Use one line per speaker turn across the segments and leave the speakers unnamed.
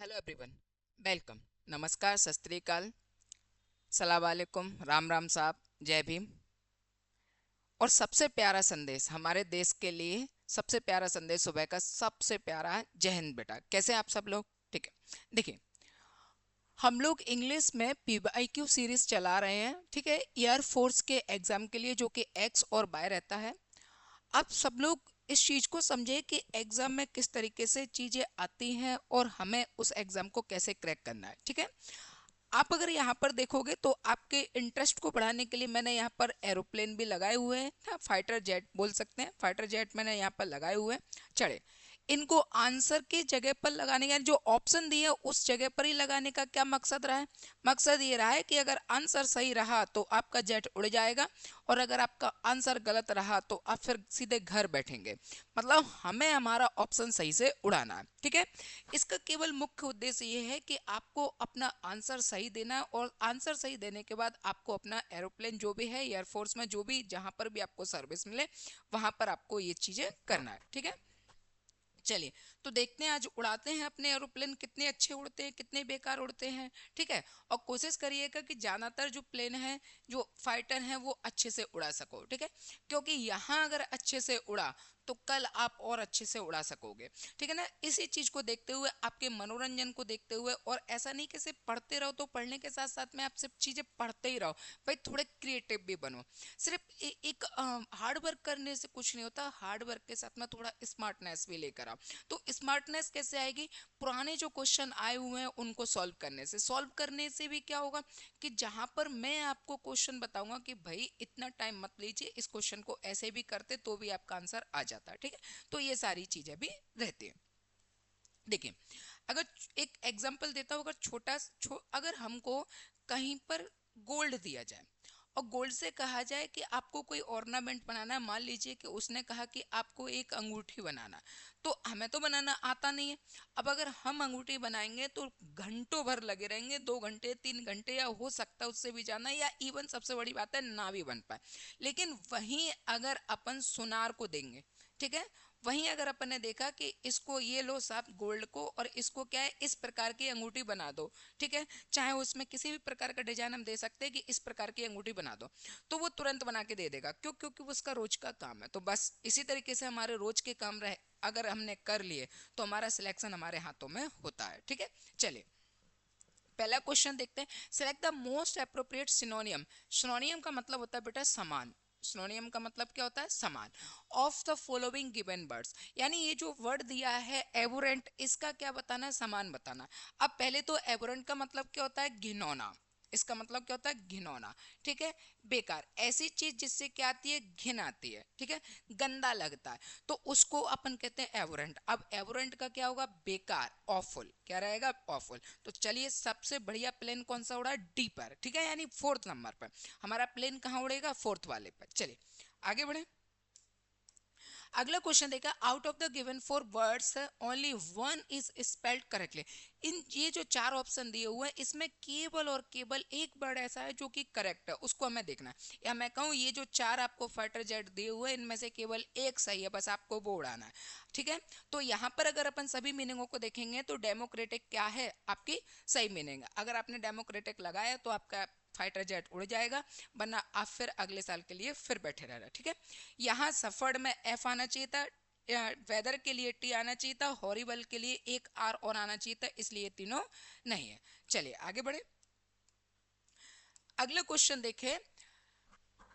Hello everyone, welcome. नमस्कार, सत श्री अकाल, सलाम वालेकुम, राम राम साहब, जय भीम। और सबसे प्यारा संदेश हमारे देश के लिए, सबसे प्यारा संदेश सुबह का सबसे प्यारा है, जय हिंद बेटा। कैसे हैं आप सब लोग? ठीक है, देखिए, हम लोग इंग्लिश में पीवाईक्यू सीरीज चला रहे हैं, ठीक है, एयरफोर्स के एग्जाम के लिए, जो कि एक्स और वाई रहता है। आप सब लोग इस चीज को समझे कि एग्जाम में किस तरीके से चीजें आती हैं और हमें उस एग्जाम को कैसे क्रैक करना है, ठीक है। आप अगर यहाँ पर देखोगे तो आपके इंटरेस्ट को बढ़ाने के लिए मैंने यहाँ पर एरोप्लेन भी लगाए हुए हैं, हाँ, फाइटर जेट बोल सकते हैं, फाइटर जेट मैंने यहाँ पर लगाए हुए हैं। चढ़े, इनको आंसर की जगह पर लगाने का, जो ऑप्शन दिए उस जगह पर ही लगाने का क्या मकसद रहा है? मकसद ये रहा है कि अगर आंसर सही रहा तो आपका जेट उड़ जाएगा, और अगर आपका आंसर गलत रहा तो आप फिर सीधे घर बैठेंगे। मतलब हमें हमारा ऑप्शन सही से उड़ाना है, ठीक है। इसका केवल मुख्य उद्देश्य ये है कि आपको अपना आंसर सही देना है, और आंसर सही देने के बाद आपको अपना एरोप्लेन जो भी है, एयरफोर्स में जो भी, जहां पर भी आपको सर्विस मिले, वहां पर आपको ये चीजें करना है, ठीक है। चलिए, तो देखते हैं आज उड़ाते हैं अपने एरोप्लेन, कितने अच्छे उड़ते हैं, कितने बेकार उड़ते हैं, ठीक है। और कोशिश करिएगा कि ज्यादातर जो प्लेन है, जो फाइटर हैं, वो अच्छे से उड़ा सको, ठीक है। क्योंकि यहाँ अगर अच्छे से उड़ा तो कल आप और अच्छे से उड़ा सकोगे, ठीक है ना। इसी चीज को देखते हुए, आपके मनोरंजन को देखते हुए, और ऐसा नहीं कि सिर्फ पढ़ते रहो, तो पढ़ने के साथ साथ में आप सिर्फ चीजें पढ़ते ही रहो, भाई थोड़े क्रिएटिव भी बनो। सिर्फ एक हार्ड वर्क करने से कुछ नहीं होता, हार्ड वर्क के साथ में थोड़ा स्मार्टनेस भी लेकर आओ। तो स्मार्टनेस कैसे आएगी? पुराने जो क्वेश्चन आए हुए हैं उनको सॉल्व करने से। सॉल्व करने से भी क्या होगा कि जहां पर मैं आपको क्वेश्चन बताऊंगा कि भाई इतना टाइम मत लीजिए, इस क्वेश्चन को ऐसे भी करते तो भी आपका आंसर आ जाता है, ठीक है। तो ये सारी चीजें भी रहती हैं। देखिए, अगर एक एग्जांपल देता हूँ, अगर अगर हमको कहीं पर गोल्ड दिया जाए, और गोल्ड से कहा जाए कि आपको कोई ऑर्नामेंट बनाना है, मान लीजिए कि उसने कहा कि आपको एक अंगूठी बनाना, तो हमें तो बनाना आता नहीं है। अब अगर हम अंगूठी बनाएंगे तो घंटों भर लगे रहेंगे, 2 घंटे 3 घंटे, या हो सकता है उससे भी जाना, या इवन सबसे बड़ी बात है ना भी बन पाए। लेकिन वहीं अगर अपन सुनार को देंगे, ठीक है, वहीं अगर अपन ने देखा कि इसको ये लो साहब गोल्ड को, और इसको क्या है, इस प्रकार की अंगूठी बना दो, ठीक है, चाहे उसमें किसी भी प्रकार का डिजाइन हम दे सकते हैं कि इस प्रकार की अंगूठी बना दो, तो वो तुरंत बना के दे देगा। क्यों? क्योंकि वो उसका रोज का काम है। तो बस इसी तरीके से हमारे रोज के काम रहे, अगर हमने कर लिए तो हमारा सिलेक्शन हमारे हाथों में होता है, ठीक है। चलिए, पहला क्वेश्चन देखते हैं। Select the most appropriate सिनोनियम। सिनोनियम का मतलब होता है बेटा समान। सिनोनियम का मतलब क्या होता है? समान। Of the following given words, यानी ये जो वर्ड दिया है एबोरेंट, इसका क्या बताना है? समान बताना। अब पहले तो एबोरेंट का मतलब क्या होता है? घिनौना। इसका मतलब क्या होता है? घिनौना, ठीक है। बेकार, ऐसी चीज जिससे क्या आती है? घिन आती है, ठीक है, गंदा लगता है, तो उसको अपन कहते हैं एवरेंट। अब एवरेंट का क्या होगा? बेकार, ऑफुल। क्या रहेगा? ऑफुल। तो चलिए, सबसे बढ़िया प्लेन कौन सा उड़ा? डी पर, ठीक है, यानी फोर्थ नंबर पर हमारा प्लेन कहाँ उड़ेगा? फोर्थ वाले पर। चलिए आगे बढ़े। अगला क्वेश्चन देखा, out of the given four words only one is spelled correctly. इन ये जो चार ऑप्शन दिए हुए हैं, इसमें केवल और केवल एक वर्ड ऐसा है जो कि करेक्ट है, उसको हमें देखना है। या मैं कहूँ, ये जो चार आपको फाइटर जेट दिए हुए हैं, इनमें से केवल एक सही है, बस आपको वो उड़ाना है, ठीक है। तो यहाँ पर अगर अपन सभी मीनिंगों को देखेंगे तो डेमोक्रेटिक क्या है? आपकी सही मीनिंग। अगर आपने डेमोक्रेटिक लगाया तो आपका फाइटर जेट उड़ जाएगा, वरना आप फिर अगले साल के लिए फिर बैठे रहना, ठीक है। यहाँ सफर्ड में एफ आना चाहिए था, वेदर के लिए टी आना चाहिए था, हॉरिबल के लिए एक आर और आना चाहिए था, इसलिए तीनों नहीं है। चलिए आगे बढ़े। अगला क्वेश्चन देखे,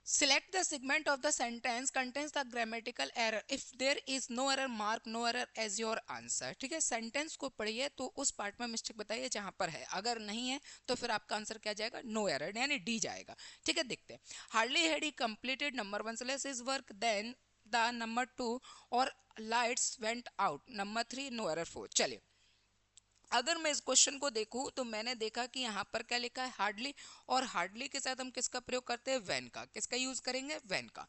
select the segment of the sentence contains the grammatical error if there is no error, mark no error as your answer। ठीक है, सेंटेंस को पढ़िए तो उस पार्ट में मिस्टेक बताइए जहां पर है, अगर नहीं है तो फिर आपका आंसर क्या जाएगा? नो एरर, यानी डी जाएगा, ठीक है। देखते हैं, hardly had he completed number one less is work then the number two, और lights went out number three, no error four. चलिए, अगर मैं इस क्वेश्चन को देखूं तो मैंने देखा कि यहाँ पर क्या लिखा है? हार्डली। और हार्डली के साथ हम किसका प्रयोग करते हैं? वैन का। किसका यूज करेंगे? वैन का।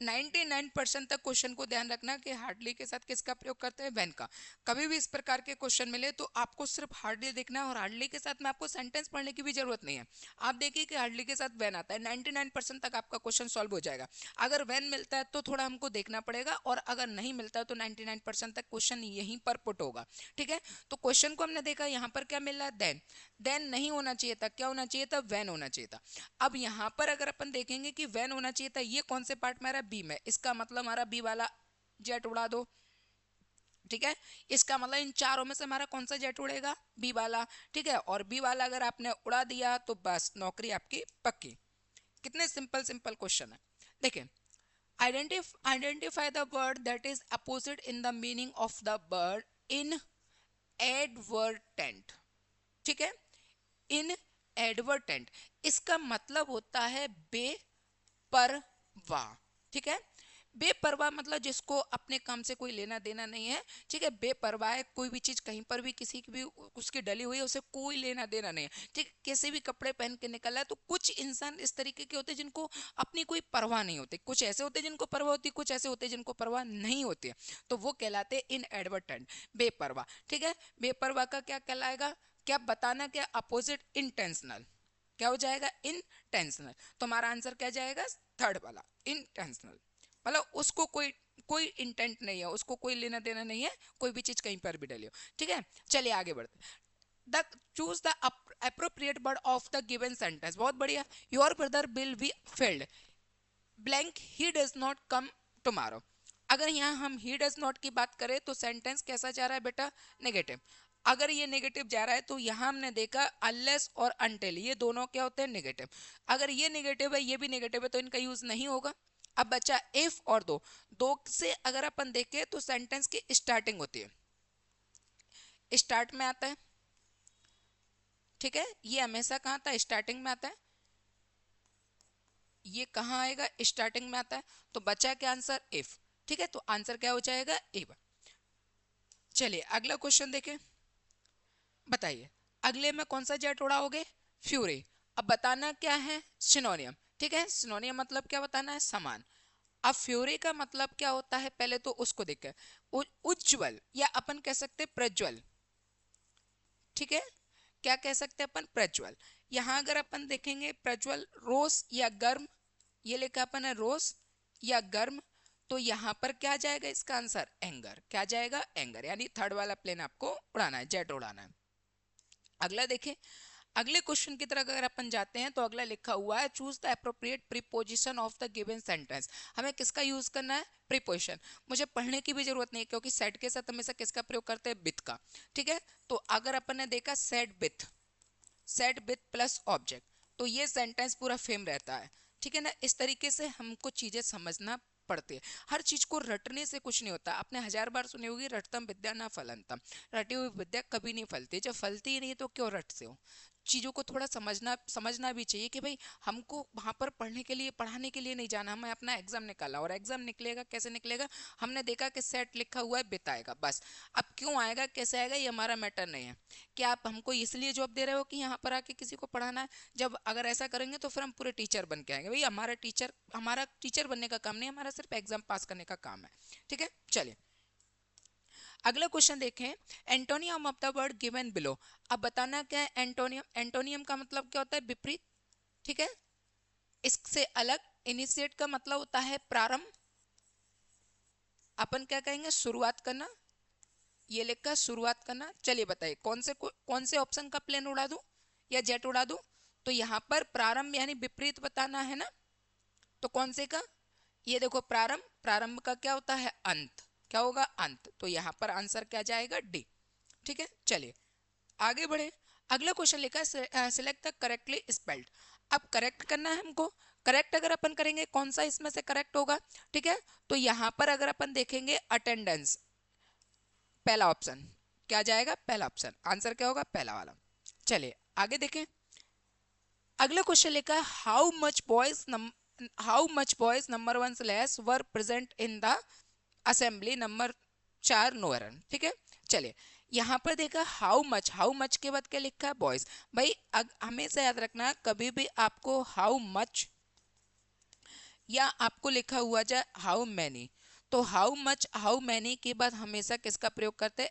99% तक क्वेश्चन को ध्यान रखना कि हार्डली के साथ किसका प्रयोग करते हैं, व्हेन का। कभी भी इस प्रकार के क्वेश्चन मिले तो आपको सिर्फ हार्डली देखना है, और हार्डली के साथ में आपको सेंटेंस पढ़ने की भी जरूरत नहीं है। आप देखिए कि हार्डली के साथ व्हेन आता है, 99% तक आपका क्वेश्चन सॉल्व हो जाएगा। अगर व्हेन मिलता है तो थोड़ा हमको देखना पड़ेगा, और अगर नहीं मिलता है तो 99% तक क्वेश्चन यहीं पर पुट होगा। ठीक है, तो क्वेश्चन को हमने देखा, यहाँ पर क्या मिल रहा है, देन। देन नहीं होना चाहिए था, क्या होना चाहिए था, व्हेन होना चाहिए था। अब यहाँ पर अगर अपन देखेंगे कि व्हेन होना चाहिए था, ये कौन से पार्ट में आ रहा है, बी में, इसका मतलब हमारा बी वाला जेट उड़ा दो। ठीक है, इसका मतलब इन चारों में से हमारा कौन सा जेट उड़ेगा, बी वाला। ठीक है, और बी वाला अगर आपने उड़ा दिया तो बस नौकरी आपकी पक्की। कितने सिंपल सिंपल क्वेश्चन है। देखिए, identify the word that is opposite in the meaning of the word in advertent। ठीक है, इन एडवर्टेंट, इसका मतलब होता है बेपरवाह। ठीक है, बेपरवाह मतलब जिसको अपने काम से कोई लेना देना नहीं है। ठीक है, बेपरवाह है, कोई भी चीज कहीं पर भी किसी की भी उसकी डली हुई है, उसे कोई लेना देना नहीं है। ठीक है, कैसे भी कपड़े पहन के निकला है। तो कुछ इंसान इस तरीके के होते हैं जिनको अपनी कोई परवाह नहीं होती, कुछ ऐसे होते हैं जिनको परवाह होती, कुछ ऐसे होते हैं जिनको परवाह नहीं होती है। तो वो कहलाते हैं इन एडवर्टेंट, बेपरवाह। ठीक है, बेपरवाह का क्या कहलाएगा, क्या बताना, क्या अपोजिट, इंटेंशनल। क्या हो जाएगा, इंटेंशनल। तो हमारा आंसर क्या जाएगा, थर्ड वाला, इंटेंशनल। मतलब उसको कोई कोई इंटेंट नहीं है, उसको कोई लेना देना नहीं है, कोई भी चीज कहीं पर भी डली हो। ठीक है, चलिए आगे बढ़ते। The choose the appropriate word of the given sentence. बहुत बढ़िया। Your brother will be failed blank he does not come tomorrow. अगर यहाँ हम ही डज नॉट की बात करें तो सेंटेंस कैसा जा रहा है बेटा, नेगेटिव। अगर ये नेगेटिव जा रहा है तो यहाँ हमने देखा अनलेस और अनटिल, ये दोनों क्या होते हैं, नेगेटिव। अगर ये नेगेटिव है, ये भी नेगेटिव है, तो इनका यूज नहीं होगा। अब बचा इफ और दो। दो से अगर अपन देखें तो सेंटेंस की स्टार्टिंग होती है, स्टार्ट में आता है। ठीक है, ये हमेशा कहाँ आता है, स्टार्टिंग में आता है। ये कहाँ आएगा, स्टार्टिंग में आता है। तो बचा क्या आंसर, इफ। ठीक है, तो आंसर क्या हो जाएगा, इफ। चलिए अगला क्वेश्चन देखें। बताइए, अगले में कौन सा जेट उड़ाओगे, फ्यूरी। अब बताना क्या है, सिनोनियम। ठीक है, सिनोनियम मतलब क्या बताना है, समान। अब फ्यूरी का मतलब क्या होता है, पहले तो उसको देखें। उज्ज्वल, या अपन कह सकते प्रज्वल। ठीक है, क्या कह सकते हैं अपन, प्रज्वल। यहां अगर अपन देखेंगे प्रज्वल, रोष या गर्म, ये लिखा अपन है रोष या गर्म। तो यहां पर क्या जाएगा, इसका आंसर एंगर। क्या जाएगा, एंगर। यानी थर्ड वाला प्लेन आपको उड़ाना है, जेट उड़ाना है। अगला देखें, अगले क्वेश्चन की तरफ अगर अपन जाते हैं तो अगला लिखा हुआ है, choose the appropriate preposition of the given sentence. हमें किसका यूज करना है, प्रीपोजिशन। मुझे पढ़ने की भी जरूरत नहीं है, क्योंकि सेट के साथ हमेशा किसका प्रयोग करते हैं, विथ का। ठीक है, तो अगर अपन ने देखा set with, set with plus object, तो ये सेंटेंस पूरा फेम रहता है। ठीक है ना, इस तरीके से हमको चीजें समझना पड़ती है। हर चीज को रटने से कुछ नहीं होता। आपने 1000 बार सुनी होगी, रटतम विद्या ना फलंतम। रटी हुई विद्या कभी नहीं फलती। जब फलती ही नहीं तो क्यों रटते हो। चीजों को थोड़ा समझना भी चाहिए कि भाई हमको वहां पर पढ़ने के लिए, पढ़ाने के लिए नहीं जाना, हमें अपना एग्जाम निकाला, और एग्जाम निकलेगा कैसे निकलेगा, हमने देखा कि सेट लिखा हुआ है, बिताएगा बस। अब क्यों आएगा, कैसे आएगा, ये हमारा मैटर नहीं है। क्या आप हमको इसलिए जॉब दे रहे हो कि यहाँ पर आके किसी को पढ़ाना है। जब अगर ऐसा करेंगे तो फिर हम पूरे टीचर बन के आएंगे। भाई हमारा टीचर बनने का काम नहीं, हमारा सिर्फ एग्जाम पास करने का काम है। ठीक है, चलिए अगला क्वेश्चन देखें। Antonym of the word given below. अब बताना क्या है, एंटोनियम। एंटोनियम का मतलब क्या होता है, विपरीत। ठीक है, इससे अलग। इनिशिएट का मतलब होता है प्रारंभ। अपन क्या कहेंगे, शुरुआत करना। ये लिखकर शुरुआत करना। चलिए बताइए, कौन से ऑप्शन का प्लेन उड़ा दूं या जेट उड़ा दूं। तो यहाँ पर प्रारंभ यानी विपरीत बताना है ना। तो कौन से का, ये देखो प्रारंभ, प्रारंभ का क्या होता है, अंत। क्या होगा, अंत। तो यहाँ पर आंसर क्या जाएगा, डी। ठीक है, चलिए आगे बढ़े। अगला क्वेश्चन लिखा है, सिलेक्ट द करेक्टली स्पेल्ड। अब करेक्ट करना है हमको। करेक्ट अगर अपन करेंगे, कौन सा इसमें से करेक्ट होगा। ठीक है, तो यहाँ पर अगर अपन देखेंगे अटेंडेंस, पहला ऑप्शन क्या जाएगा, पहला ऑप्शन। आंसर क्या होगा, पहला वाला। चलिए आगे देखें। अगला क्वेश्चन लिखा है, how much boys number 1 slash were present in the assembly number 4 नोरन। ठीक है, चलिए यहाँ पर देखा हाउ मच के बाद क्या लिखा है, बॉयज। भाई हमेशा याद रखना, कभी भी आपको हाउ मच या आपको लिखा हुआ जाए हाउ मैनी, तो हाउ मच हाउ मैनी के बाद हमेशा किसका प्रयोग करते हैं,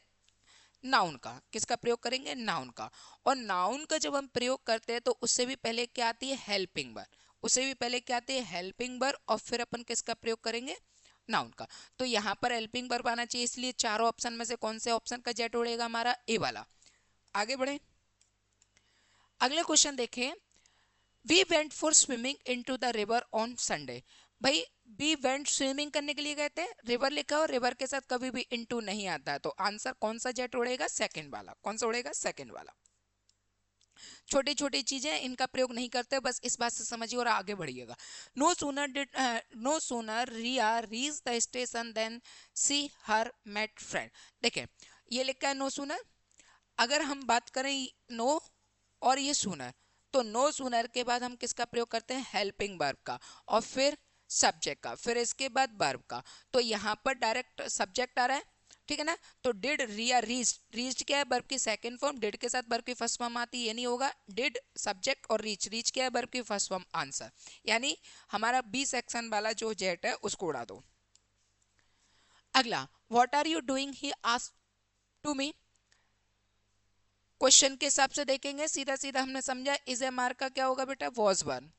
नाउन का। किसका प्रयोग करेंगे, नाउन का। और नाउन का जब हम प्रयोग करते हैं तो उससे भी पहले क्या आती है, हेल्पिंग वर्ब। उससे भी पहले क्या आती है, हेल्पिंग वर्ब, और फिर अपन किसका प्रयोग करेंगे, नाउन का। तो यहाँ पर हेल्पिंग वर्ब आना चाहिए, इसलिए चारों ऑप्शन में से कौन से ऑप्शन का जेट उड़ेगा, हमारा ए वाला। आगे बढ़े, अगले क्वेश्चन देखें। We went for swimming in to the river on Sunday. भाई वी वेंट स्विमिंग करने के लिए गए थे, रिवर लिखा हो, रिवर के साथ कभी भी इनटू नहीं आता है, तो आंसर कौन सा जेट उड़ेगा, सेकंड वाला। कौन सा उड़ेगा, सेकंड वाला। छोटी छोटी चीजें इनका प्रयोग नहीं करते, बस इस बात से समझिए और आगे बढ़िएगा। No sooner Riya reach the station then see her mate friend. देखिए ये लिखा है नो सूनर, अगर हम बात करें नो और ये सूनर, तो नो सूनर के बाद हम किसका प्रयोग करते हैं, हेल्पिंग वर्ब का, और फिर सब्जेक्ट का, फिर इसके बाद वर्ब का। तो यहाँ पर डायरेक्ट सब्जेक्ट आ रहा है, ठीक है ना। तो डिड रिया रीच, रीच क्या है, वर्ब की सेकंड फॉर्म, डिड के साथ वर्ब की फर्स्ट फॉर्म आती है, ये नहीं होगा। डिड सब्जेक्ट और रीच, रीच क्या है, वर्ब की फर्स्ट फॉर्म, आंसर। यानी हमारा बी सेक्शन वाला जो जेट है उसको उड़ा दो। अगला, what are you doing he asked to me. Question के हिसाब से देखेंगे, सीधा सीधा हमने समझा इज एम आर का क्या होगा बेटा, वॉज वन।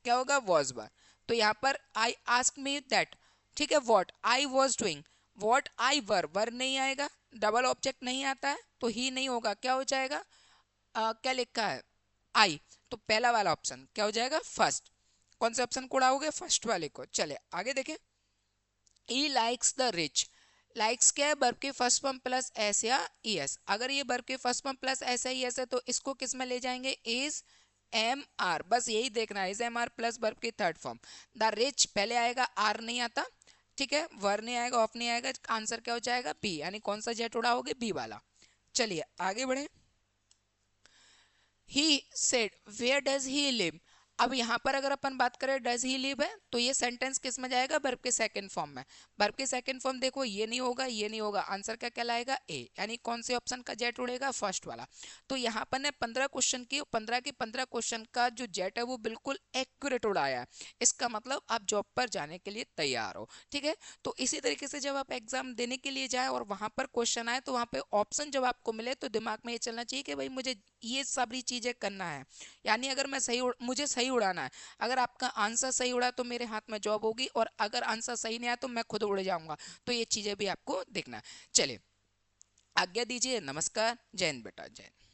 क्या होगा, वॉज वन। तो यहाँ पर आई आस्क मी दैट, ठीक है, what I was doing, what I were नहीं आएगा, डबल ऑब्जेक्ट नहीं आता है, तो ही नहीं होगा, क्या हो जाएगा, क्या लिखा है, आई। तो पहला वाला ऑप्शन क्या हो जाएगा, फर्स्ट। कौन से ऑप्शन को उड़ाओगे, फर्स्ट वाले को। चले आगे देखें। ई लाइक्स द रिच, लाइक्स क्या है, वर्ब के फर्स्ट फॉर्म प्लस एस या ई एस। अगर ये वर्ब के फर्स्ट फॉर्म प्लस एस या ई एस है तो इसको किस में ले जाएंगे, इज एम आर, बस यही देखना है, is am are plus verb की थर्ड फॉर्म। द रिच पहले आएगा, आर नहीं आता, ठीक है, वर नहीं आएगा, ऑफ नहीं आएगा, आंसर क्या हो जाएगा, बी। यानी कौन सा जेट उड़ाओगे, बी वाला। चलिए आगे बढ़े। He said where does he live. अब यहाँ पर अगर अपन बात करें डज ही लिव है, तो ये सेंटेंस किस में जाएगा, वर्ब के सेकंड फॉर्म में। वर्ब के सेकंड फॉर्म देखो, ये नहीं होगा, ये नहीं होगा, आंसर क्या कहलाएगा, ए। यानी कौन से ऑप्शन का जेट उड़ेगा, फर्स्ट वाला। तो यहाँ पर ने 15 क्वेश्चन की, 15 के 15 क्वेश्चन का जो जेट है वो बिल्कुल एक्यूरेट उड़ाया है। इसका मतलब आप जॉब पर जाने के लिए तैयार हो, ठीक है। तो इसी तरीके से जब आप एग्जाम देने के लिए जाए और वहां पर क्वेश्चन आए, तो वहां पे ऑप्शन जब आपको मिले तो दिमाग में ये चलना चाहिए कि भाई मुझे ये सारी चीजें करना है। यानी अगर मैं मुझे सही उड़ाना है, अगर आपका आंसर सही उड़ा तो मेरे हाथ में जॉब होगी, और अगर आंसर सही नहीं आया तो मैं खुद उड़ जाऊंगा। तो ये चीजें भी आपको देखना है। चलिए आज्ञा दीजिए, नमस्कार, जय हिंद बेटा, जय हिंद।